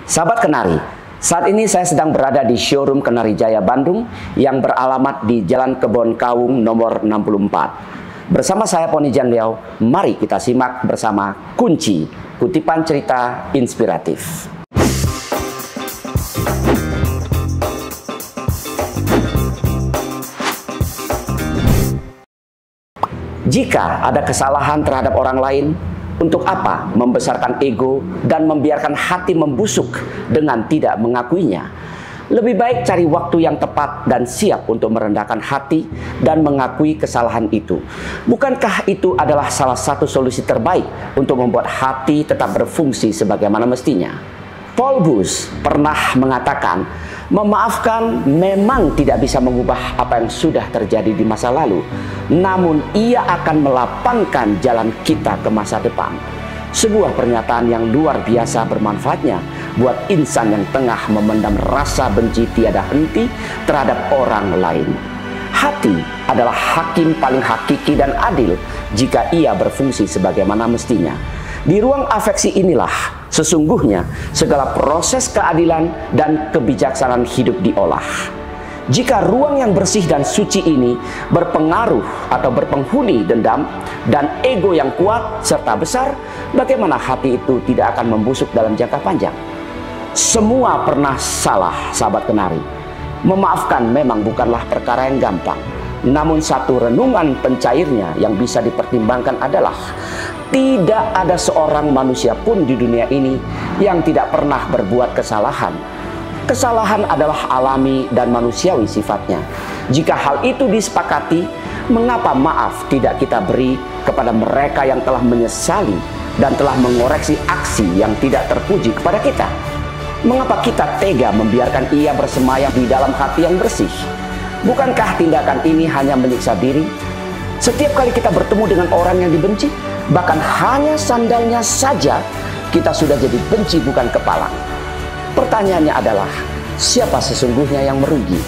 Sahabat Kenari, saat ini saya sedang berada di showroom Kenari Jaya Bandung yang beralamat di Jalan Kebon Kawung nomor 64. Bersama saya Poni Jan Liao, mari kita simak bersama Kunci, kutipan cerita inspiratif. Jika ada kesalahan terhadap orang lain, untuk apa membesarkan ego dan membiarkan hati membusuk dengan tidak mengakuinya? Lebih baik cari waktu yang tepat dan siap untuk merendahkan hati dan mengakui kesalahan itu. Bukankah itu adalah salah satu solusi terbaik untuk membuat hati tetap berfungsi sebagaimana mestinya? Paul Bush pernah mengatakan, memaafkan memang tidak bisa mengubah apa yang sudah terjadi di masa lalu, namun ia akan melapangkan jalan kita ke masa depan. Sebuah pernyataan yang luar biasa bermanfaatnya buat insan yang tengah memendam rasa benci tiada henti terhadap orang lain. Hati adalah hakim paling hakiki dan adil jika ia berfungsi sebagaimana mestinya. Di ruang afeksi inilah sesungguhnya segala proses keadilan dan kebijaksanaan hidup diolah. Jika ruang yang bersih dan suci ini berpengaruh atau berpenghuni dendam dan ego yang kuat serta besar, bagaimana hati itu tidak akan membusuk dalam jangka panjang? Semua pernah salah, sahabat Kenari. Memaafkan memang bukanlah perkara yang gampang. Namun satu renungan pencairnya yang bisa dipertimbangkan adalah tidak ada seorang manusia pun di dunia ini yang tidak pernah berbuat kesalahan. Kesalahan adalah alami dan manusiawi sifatnya. Jika hal itu disepakati, mengapa maaf tidak kita beri kepada mereka yang telah menyesali dan telah mengoreksi aksi yang tidak terpuji kepada kita? Mengapa kita tega membiarkan ia bersemayam di dalam hati yang bersih? Bukankah tindakan ini hanya menyiksa diri? Setiap kali kita bertemu dengan orang yang dibenci, bahkan hanya sandalnya saja, kita sudah jadi benci bukan kepala. Pertanyaannya adalah, siapa sesungguhnya yang merugi?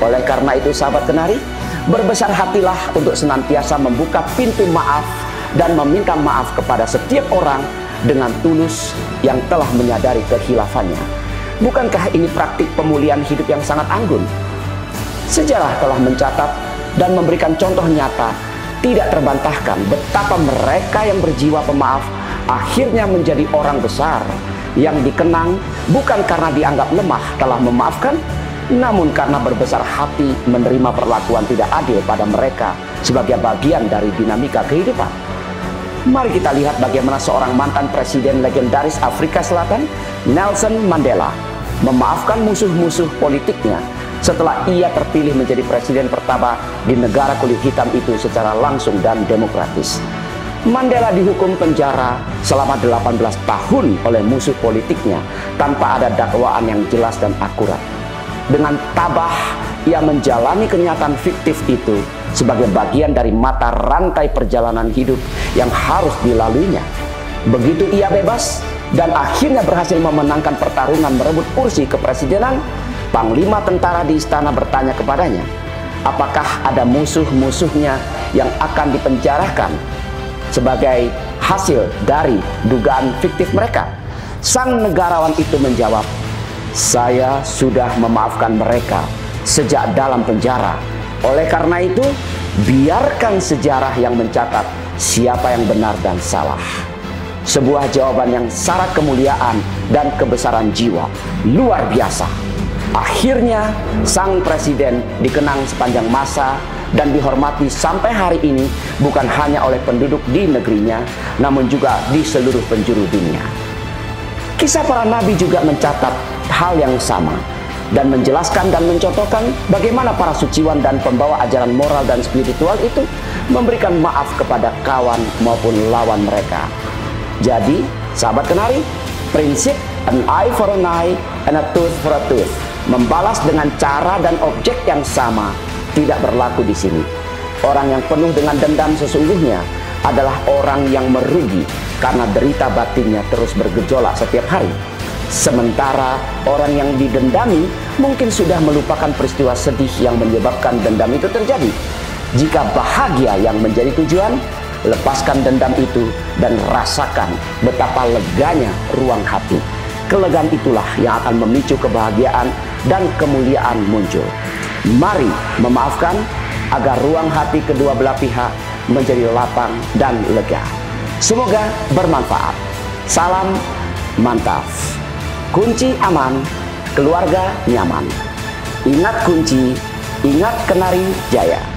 Oleh karena itu, sahabat Kenari, berbesar hatilah untuk senantiasa membuka pintu maaf dan meminta maaf kepada setiap orang dengan tulus yang telah menyadari kehilafannya. Bukankah ini praktik pemulihan hidup yang sangat anggun? Sejarah telah mencatat dan memberikan contoh nyata, tidak terbantahkan betapa mereka yang berjiwa pemaaf akhirnya menjadi orang besar yang dikenang bukan karena dianggap lemah telah memaafkan, namun karena berbesar hati menerima perlakuan tidak adil pada mereka sebagai bagian dari dinamika kehidupan. Mari kita lihat bagaimana seorang mantan presiden legendaris Afrika Selatan, Nelson Mandela, memaafkan musuh-musuh politiknya setelah ia terpilih menjadi presiden pertama di negara kulit hitam itu secara langsung dan demokratis. Mandela dihukum penjara selama 18 tahun oleh musuh politiknya tanpa ada dakwaan yang jelas dan akurat. Dengan tabah, ia menjalani kenyataan fiktif itu sebagai bagian dari mata rantai perjalanan hidup yang harus dilaluinya. Begitu ia bebas dan akhirnya berhasil memenangkan pertarungan merebut kursi kepresidenan, Panglima tentara di istana bertanya kepadanya, apakah ada musuh-musuhnya yang akan dipenjarakan sebagai hasil dari dugaan fiktif mereka? Sang negarawan itu menjawab, saya sudah memaafkan mereka sejak dalam penjara. Oleh karena itu, biarkan sejarah yang mencatat siapa yang benar dan salah. Sebuah jawaban yang syarat kemuliaan dan kebesaran jiwa, luar biasa. Akhirnya, sang presiden dikenang sepanjang masa dan dihormati sampai hari ini bukan hanya oleh penduduk di negerinya, namun juga di seluruh penjuru dunia. Kisah para nabi juga mencatat hal yang sama dan menjelaskan dan mencontohkan bagaimana para suciwan dan pembawa ajaran moral dan spiritual itu memberikan maaf kepada kawan maupun lawan mereka. Jadi, sahabat Kenari, prinsip an eye for an eye and a tooth for a tooth, membalas dengan cara dan objek yang sama, tidak berlaku di sini. Orang yang penuh dengan dendam sesungguhnya adalah orang yang merugi karena derita batinnya terus bergejolak setiap hari. Sementara orang yang didendami mungkin sudah melupakan peristiwa sedih yang menyebabkan dendam itu terjadi. Jika bahagia yang menjadi tujuan, lepaskan dendam itu dan rasakan betapa leganya ruang hati. kelegaan itulah yang akan memicu kebahagiaan dan kemuliaan muncul. Mari memaafkan agar ruang hati kedua belah pihak menjadi lapang dan lega. Semoga bermanfaat. Salam mantap. Kunci aman, keluarga nyaman. Ingat kunci, ingat Kenari Jaya.